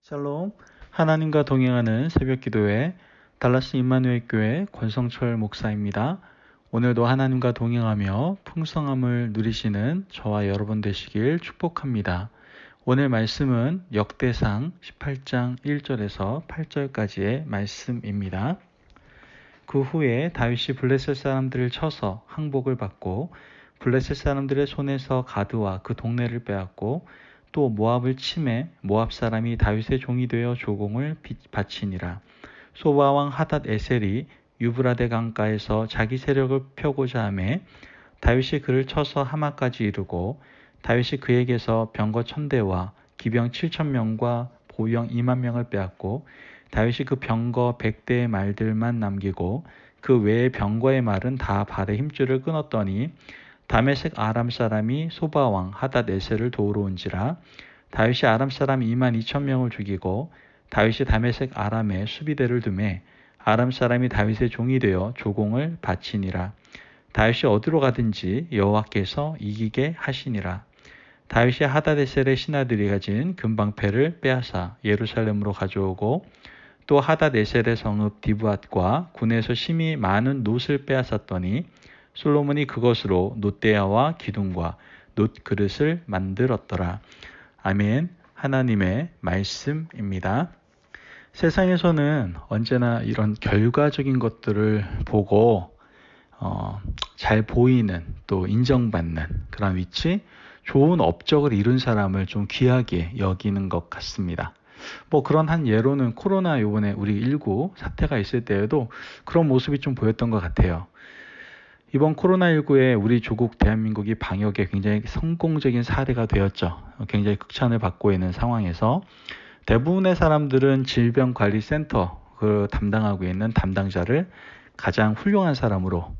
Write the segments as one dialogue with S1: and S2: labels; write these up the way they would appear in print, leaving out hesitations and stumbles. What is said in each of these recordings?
S1: 샬롬, 하나님과 동행하는 새벽기도회 달라스 임마누엘 교회 권성철 목사입니다. 오늘도 하나님과 동행하며 풍성함을 누리시는 저와 여러분 되시길 축복합니다. 오늘 말씀은 역대상 18장 1절에서 8절까지의 말씀입니다. 그 후에 다윗이 블레셋 사람들을 쳐서 항복을 받고 블레셋 사람들의 손에서 가드와 그 동네를 빼앗고 또 모압을 침해 모압 사람이 다윗의 종이 되어 조공을 바치니라. 소바 왕 하닷 에셀이 유브라데 강가에서 자기 세력을 펴고자 하매 다윗이 그를 쳐서 하마까지 이르고 다윗이 그에게서 병거 1000대와 기병 7000명과 보병 20000명을 빼앗고 다윗이 그 병거 100대의 말들만 남기고 그 외의 병거의 말은 다 발의 힘줄을 끊었더니 다메섹 아람 사람이 소바 왕 하닷 에셀을 도우러 온지라. 다윗이 아람 사람 22000명을 죽이고 다윗이 다메섹 아람에 수비대를 두매 아람 사람이 다윗의 종이 되어 조공을 바치니라. 다윗이 어디로 가든지 여호와께서 이기게 하시니라. 다윗이 하닷 에셀의 신하들이 가진 금방패를 빼앗아 예루살렘으로 가져오고 또 하닷 에셀의 성읍 디브앗과 군에서 심히 많은 놋을 빼앗았더니 솔로몬이 그것으로 놋대야와 기둥과 놋 그릇을 만들었더라. 아멘. 하나님의 말씀입니다. 세상에서는 언제나 이런 결과적인 것들을 보고 잘 보이는 또 인정받는 그런 위치, 좋은 업적을 이룬 사람을 좀 귀하게 여기는 것 같습니다. 그런 한 예로는 코로나 요번에 우리 19 사태가 있을 때에도 그런 모습이 좀 보였던 것 같아요. 이번 코로나19에 우리 조국 대한민국이 방역에 굉장히 성공적인 사례가 되었죠. 굉장히 극찬을 받고 있는 상황에서 대부분의 사람들은 질병관리센터 담당하고 있는 담당자를 가장 훌륭한 사람으로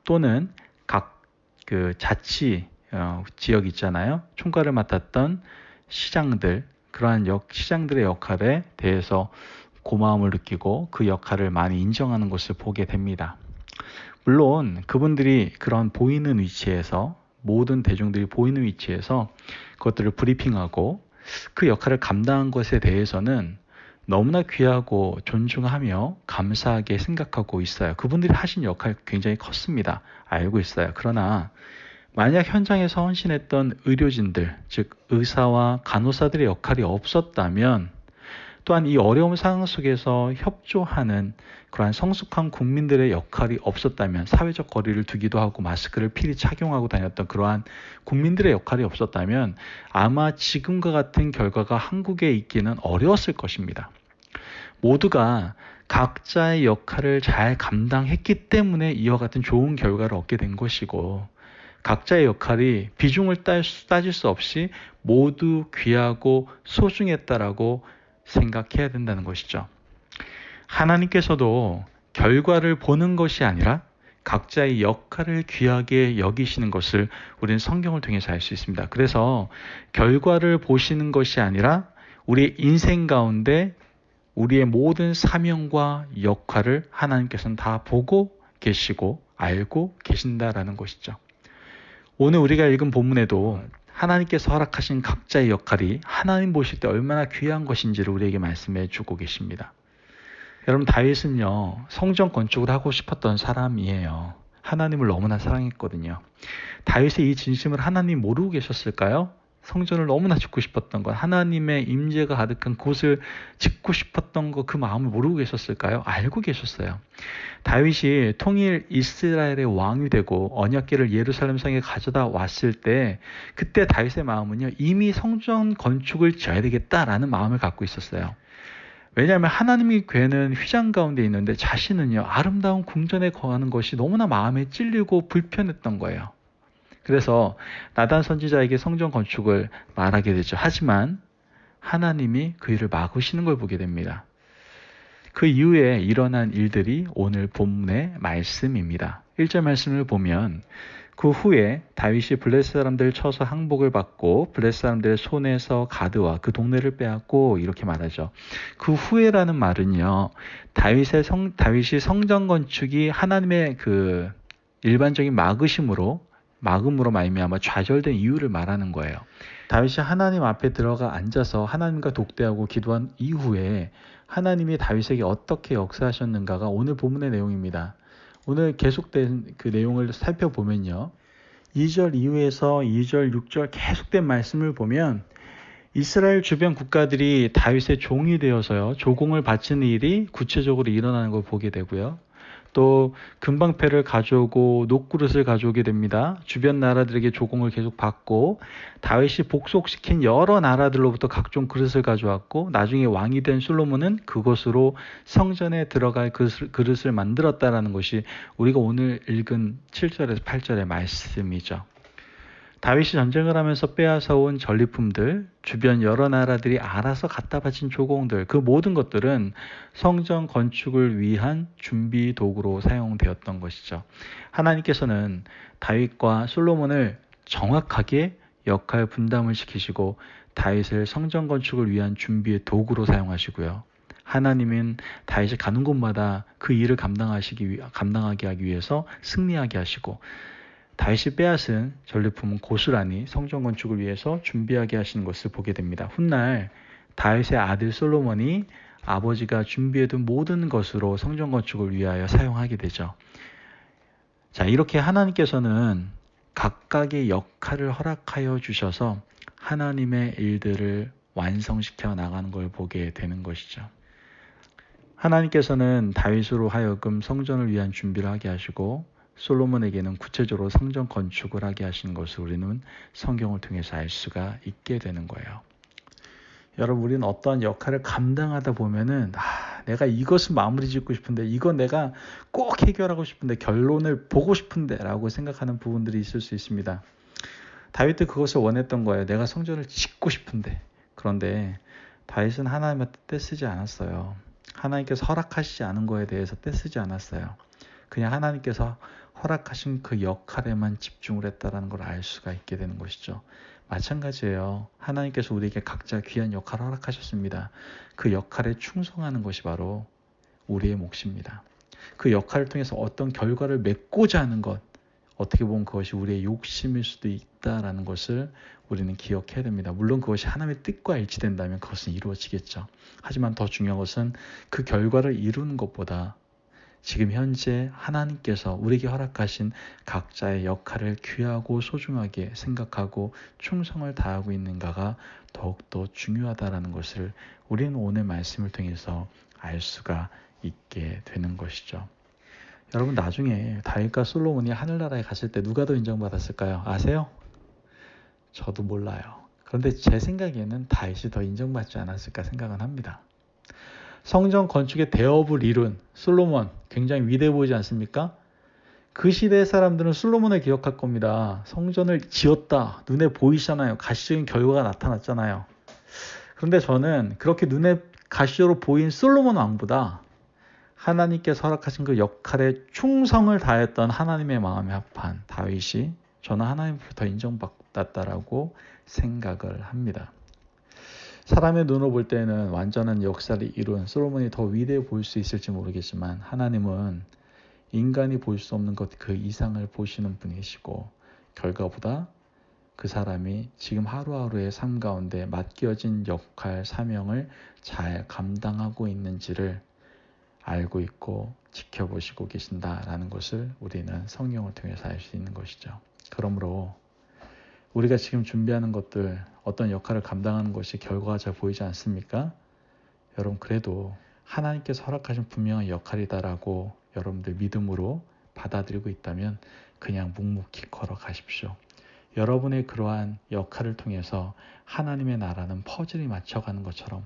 S1: 또는 각 그 자치 지역 있잖아요. 총괄을 맡았던 시장들, 그러한 시장들의 역할에 대해서 고마움을 느끼고 그 역할을 많이 인정하는 것을 보게 됩니다. 물론 그분들이 그런 보이는 위치에서, 모든 대중들이 보이는 위치에서 그것들을 브리핑하고 그 역할을 감당한 것에 대해서는 너무나 귀하고 존중하며 감사하게 생각하고 있어요. 그분들이 하신 역할 굉장히 컸습니다. 알고 있어요. 그러나 만약 현장에서 헌신했던 의료진들, 즉 의사와 간호사들의 역할이 없었다면, 또한 이 어려운 상황 속에서 협조하는 그러한 성숙한 국민들의 역할이 없었다면, 사회적 거리를 두기도 하고 마스크를 필히 착용하고 다녔던 그러한 국민들의 역할이 없었다면 아마 지금과 같은 결과가 한국에 있기는 어려웠을 것입니다. 모두가 각자의 역할을 잘 감당했기 때문에 이와 같은 좋은 결과를 얻게 된 것이고, 각자의 역할이 비중을 따질 수 없이 모두 귀하고 소중했다라고 생각해야 된다는 것이죠. 하나님께서도 결과를 보는 것이 아니라 각자의 역할을 귀하게 여기시는 것을 우리는 성경을 통해서 알 수 있습니다. 그래서 결과를 보시는 것이 아니라 우리의 인생 가운데 우리의 모든 사명과 역할을 하나님께서는 다 보고 계시고 알고 계신다라는 것이죠. 오늘 우리가 읽은 본문에도 하나님께서 허락하신 각자의 역할이 하나님 보실 때 얼마나 귀한 것인지를 우리에게 말씀해 주고 계십니다. 여러분, 다윗은요, 성전 건축을 하고 싶었던 사람이에요. 하나님을 너무나 사랑했거든요. 다윗의 이 진심을 하나님 모르고 계셨을까요? 성전을 너무나 짓고 싶었던 것, 하나님의 임재가 가득한 곳을 짓고 싶었던 것, 그 마음을 모르고 계셨을까요? 알고 계셨어요. 다윗이 통일 이스라엘의 왕이 되고 언약궤를 예루살렘 성에 가져다 왔을 때, 그때 다윗의 마음은요, 이미 성전 건축을 지어야 되겠다라는 마음을 갖고 있었어요. 왜냐하면 하나님의 궤는 휘장 가운데 있는데 자신은요, 아름다운 궁전에 거하는 것이 너무나 마음에 찔리고 불편했던 거예요. 그래서 나단 선지자에게 성전 건축을 말하게 되죠. 하지만 하나님이 그 일을 막으시는 걸 보게 됩니다. 그 이후에 일어난 일들이 오늘 본문의 말씀입니다. 1절 말씀을 보면, 그 후에 다윗이 블레셋 사람들을 쳐서 항복을 받고 블레셋 사람들의 손에서 가드와 그 동네를 빼앗고, 이렇게 말하죠. 그 후에라는 말은요, 다윗이 성전 건축이 하나님의 그 일반적인 막음으로 말미암아 좌절된 이유를 말하는 거예요. 다윗이 하나님 앞에 들어가 앉아서 하나님과 독대하고 기도한 이후에 하나님이 다윗에게 어떻게 역사하셨는가가 오늘 본문의 내용입니다. 오늘 계속된 그 내용을 살펴보면요. 2절 이후에서 2절, 6절 계속된 말씀을 보면 이스라엘 주변 국가들이 다윗의 종이 되어서요. 조공을 바치는 일이 구체적으로 일어나는 걸 보게 되고요. 또 금방패를 가져오고 녹그릇을 가져오게 됩니다. 주변 나라들에게 조공을 계속 받고 다윗이 복속시킨 여러 나라들로부터 각종 그릇을 가져왔고 나중에 왕이 된 솔로몬은 그것으로 성전에 들어갈 그릇을 만들었다라는 것이 우리가 오늘 읽은 7절에서 8절의 말씀이죠. 다윗이 전쟁을 하면서 빼앗아온 전리품들, 주변 여러 나라들이 알아서 갖다 바친 조공들, 그 모든 것들은 성전 건축을 위한 준비 도구로 사용되었던 것이죠. 하나님께서는 다윗과 솔로몬을 정확하게 역할 분담을 시키시고 다윗을 성전 건축을 위한 준비의 도구로 사용하시고요. 하나님은 다윗이 가는 곳마다 그 일을 감당하게 하기 위해서 승리하게 하시고 다윗이 빼앗은 전리품은 고스란히 성전 건축을 위해서 준비하게 하시는 것을 보게 됩니다. 훗날 다윗의 아들 솔로몬이 아버지가 준비해둔 모든 것으로 성전 건축을 위하여 사용하게 되죠. 자, 이렇게 하나님께서는 각각의 역할을 허락하여 주셔서 하나님의 일들을 완성시켜 나가는 걸 보게 되는 것이죠. 하나님께서는 다윗으로 하여금 성전을 위한 준비를 하게 하시고 솔로몬에게는 구체적으로 성전 건축을 하게 하신 것을 우리는 성경을 통해서 알 수가 있게 되는 거예요. 여러분, 우리는 어떠한 역할을 감당하다 보면은 내가 이것을 마무리 짓고 싶은데 이건 내가 꼭 해결하고 싶은데 결론을 보고 싶은데 라고 생각하는 부분들이 있을 수 있습니다. 다윗도 그것을 원했던 거예요. 내가 성전을 짓고 싶은데. 그런데 다윗은 하나님한테 떼쓰지 않았어요. 하나님께서 허락하시지 않은 거에 대해서 떼쓰지 않았어요. 그냥 하나님께서 허락하신 그 역할에만 집중을 했다는 걸 알 수가 있게 되는 것이죠. 마찬가지예요. 하나님께서 우리에게 각자 귀한 역할을 허락하셨습니다. 그 역할에 충성하는 것이 바로 우리의 몫입니다. 그 역할을 통해서 어떤 결과를 맺고자 하는 것, 어떻게 보면 그것이 우리의 욕심일 수도 있다라는 것을 우리는 기억해야 됩니다. 물론 그것이 하나님의 뜻과 일치된다면 그것은 이루어지겠죠. 하지만 더 중요한 것은 그 결과를 이루는 것보다 지금 현재 하나님께서 우리에게 허락하신 각자의 역할을 귀하고 소중하게 생각하고 충성을 다하고 있는가가 더욱더 중요하다는 것을 우리는 오늘 말씀을 통해서 알 수가 있게 되는 것이죠. 여러분, 나중에 다윗과 솔로몬이 하늘나라에 갔을 때 누가 더 인정받았을까요? 아세요? 저도 몰라요. 그런데 제 생각에는 다윗이 더 인정받지 않았을까 생각은 합니다. 성전 건축의 대업을 이룬 솔로몬, 굉장히 위대해 보이지 않습니까? 그 시대의 사람들은 솔로몬을 기억할 겁니다. 성전을 지었다. 눈에 보이잖아요. 가시적인 결과가 나타났잖아요. 그런데 저는 그렇게 눈에 가시적으로 보인 솔로몬 왕보다 하나님께서 허락하신 그 역할에 충성을 다했던 하나님의 마음에 합한 다윗이 저는 하나님으로부터 더 인정받았다라고 생각을 합니다. 사람의 눈으로 볼 때는 완전한 역사를 이룬 솔로몬이 더 위대해 보일 수 있을지 모르겠지만 하나님은 인간이 볼 수 없는 것 그 이상을 보시는 분이시고 결과보다 그 사람이 지금 하루하루의 삶 가운데 맡겨진 역할, 사명을 잘 감당하고 있는지를 알고 있고 지켜보시고 계신다라는 것을 우리는 성경을 통해서 알 수 있는 것이죠. 그러므로 우리가 지금 준비하는 것들 어떤 역할을 감당하는 것이 결과가 잘 보이지 않습니까? 여러분, 그래도 하나님께서 허락하신 분명한 역할이다라고 여러분들 믿음으로 받아들이고 있다면 그냥 묵묵히 걸어가십시오. 여러분의 그러한 역할을 통해서 하나님의 나라는 퍼즐이 맞춰가는 것처럼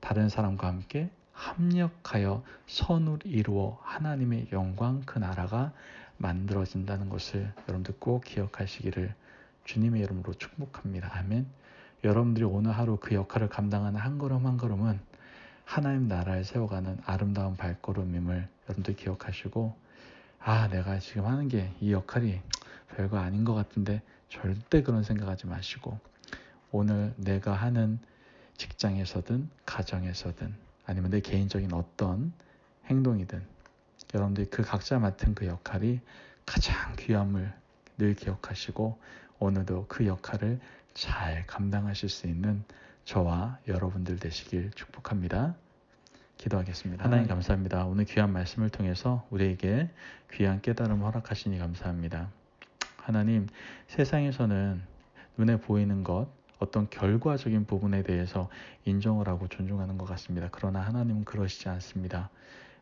S1: 다른 사람과 함께 합력하여 선을 이루어 하나님의 영광 그 나라가 만들어진다는 것을 여러분들 꼭 기억하시기를 주님의 이름으로 축복합니다. 아멘. 여러분들이 오늘 하루 그 역할을 감당하는 한 걸음 한 걸음은 하나님 나라를 세워가는 아름다운 발걸음임을 여러분들 기억하시고 내가 지금 하는 게 이 역할이 별거 아닌 것 같은데 절대 그런 생각하지 마시고 오늘 내가 하는 직장에서든 가정에서든 아니면 내 개인적인 어떤 행동이든 여러분들이 그 각자 맡은 그 역할이 가장 귀함을 늘 기억하시고 오늘도 그 역할을 잘 감당하실 수 있는 저와 여러분들 되시길 축복합니다. 기도하겠습니다. 하나님 감사합니다. 오늘 귀한 말씀을 통해서 우리에게 귀한 깨달음을 허락하시니 감사합니다. 하나님, 세상에서는 눈에 보이는 것, 어떤 결과적인 부분에 대해서 인정을 하고 존중하는 것 같습니다. 그러나 하나님은 그러시지 않습니다.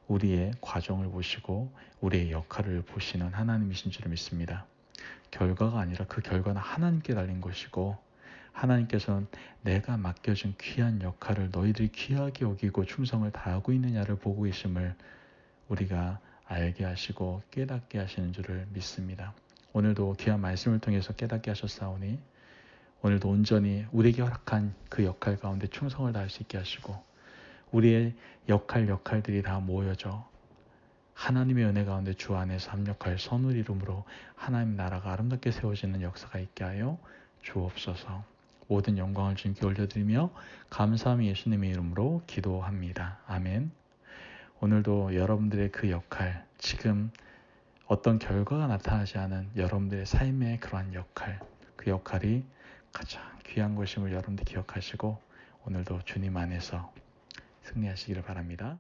S1: 우리의 과정을 보시고 우리의 역할을 보시는 하나님이신 줄 믿습니다. 결과가 아니라 그 결과는 하나님께 달린 것이고, 하나님께서는 내가 맡겨준 귀한 역할을 너희들이 귀하게 여기고 충성을 다하고 있느냐를 보고 계심을 우리가 알게 하시고 깨닫게 하시는 줄을 믿습니다. 오늘도 귀한 말씀을 통해서 깨닫게 하셨사오니 오늘도 온전히 우리에게 허락한 그 역할 가운데 충성을 다할 수 있게 하시고, 우리의 역할들이 다 모여져 하나님의 은혜 가운데 주 안에서 합력할 선을 이름으로 하나님 나라가 아름답게 세워지는 역사가 있게 하여 주옵소서. 모든 영광을 주님께 올려드리며 감사함이 예수님의 이름으로 기도합니다. 아멘. 오늘도 여러분들의 그 역할, 지금 어떤 결과가 나타나지 않은 여러분들의 삶의 그러한 역할, 그 역할이 가장 귀한 것임을 여러분들 기억하시고 오늘도 주님 안에서 승리하시기를 바랍니다.